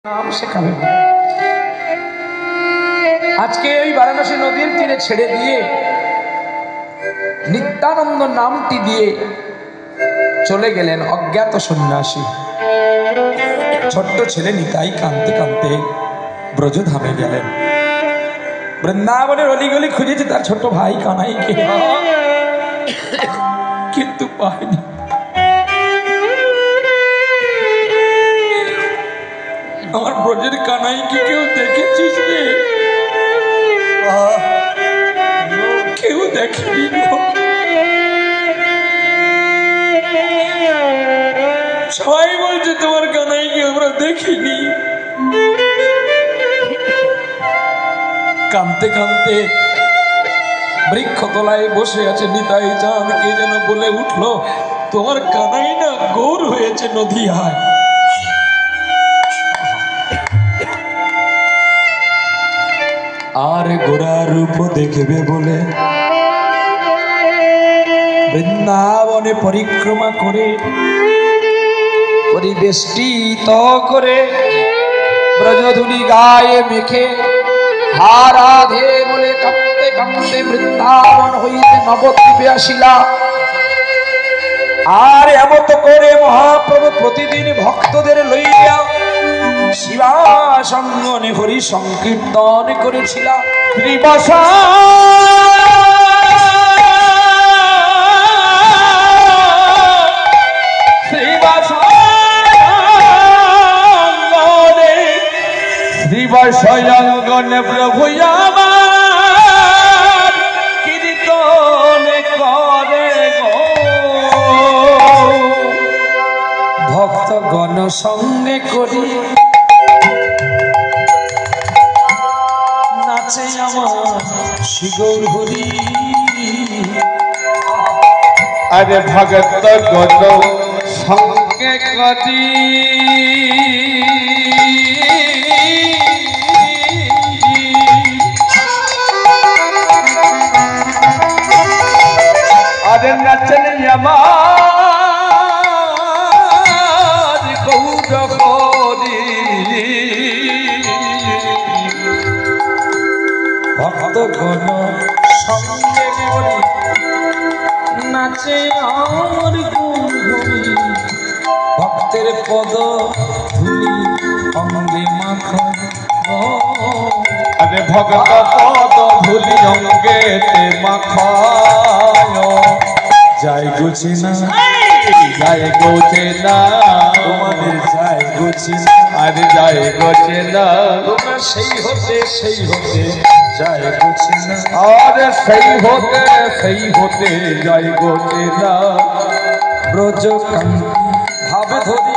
নাম শেখাবে। আজকে ওই বারাণসী নদীর তীরে ছেড়ে দিয়ে নিত্যানন্দ নামটি দিয়ে চলে গেলেন অজ্ঞাত সন্ন্যাসী। ছোট্ট ছেলে নিতাই কাঁদতে কাঁদতে ব্রজধামে গেলেন। বৃন্দাবনের অলিগলি খুঁজেছে তার ছোট ভাই কানাইকে, কিন্তু পায়নি। আমার ব্রজের কানাই কি কেউ দেখেছিস রে? কেউ দেখেনি। সবাই বলছে তোমার কানাইকে আমরা দেখিনি। কাঁদতে কাঁদতে বৃক্ষতলায় বসে আছে নিতাই চাঁদ। কে যেন বলে উঠলো, তোমার কানাই না গৌর হয়েছে নদীয়ায়। আর গোরা রূপ দেখবে বলে বৃন্দাবনে পরিক্রমা করে পরিবেষ্টিত করে ব্রজধূলি গায়ে মেখে হা রাধে বলে কাঁদতে কাঁদতে বৃন্দাবন হইতে নবদ্বীপে আসিলা। আর এমত করে মহাপ্রভু প্রতিদিন ভক্তদের লইয়া শিবাসঙ্গনে হরি সংকীর্তন করেছিল। শ্রীবাসঙ্গনে প্রভু আমার কীর্তন করে গো। ভক্তগণ সঙ্গে করি নাচে আমার শ্রী গৌর হরি। আরে ভগত গণ সঙ্গে করি আরে নাচেন আমার গৌর হরি। ভক্তগণ সঙ্গে করি নাচে আমার গৌর হরি। ভক্তের পদ ধুলি অঙ্গে মাখন। আরে ভগত পদ ধুলি অঙ্গেতে মাখায়। যাই গুছি না যায় গোছে না তোমাদের যাই গুছি না। আরে যায় গোছে না তোমরা সেই হতে যাই গুছি না। আরে সেই হতে যায় গোছে না। ব্রজ কান্তি ভাবে ধরি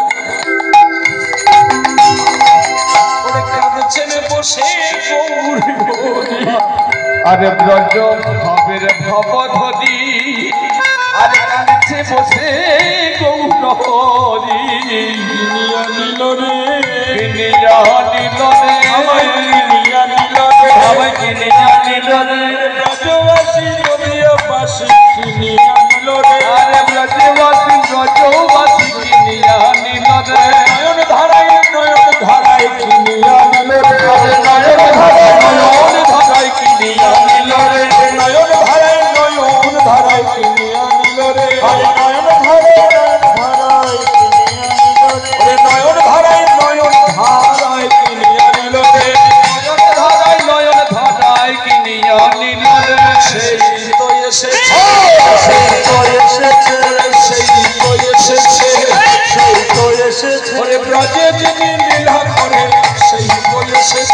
ওরে কাঁদছেন বসে গৌর হরি। আরে ব্রজ ভাবের ভব ধরি আরে কাঁদছে বসে গৌর হরি। কিনিয়া নিল রে কিনিয়া নিল রে আমায় কিনিয়া নিল রে আমায় কিনিয়া নিল রে। ব্রজবাসী নদীয়াবাসী কিনিয়া নিল রে। আরে ব্রজবাসী ব্রজবাসী কিনিয়া নিল রে। নয়ন ধারায় কিনিয়া নিল রে। আরে নয়ন ধারায় কিনিয়া নিল রে। নয়ন ধারায় কিনিয়া নিল রে। আরে নয়ন ধারায় নয়ন ধারায় কিনিয়া নিল রে। নয়ন ধারায় কিনিয়া নিল রে। সেই তো এসেছে, সেই তো এসেছে, সেই তো এসেছে, সেই তো এসেছে। ওরে ব্রজে যিনি লীলা করে সেই তো এসেছে।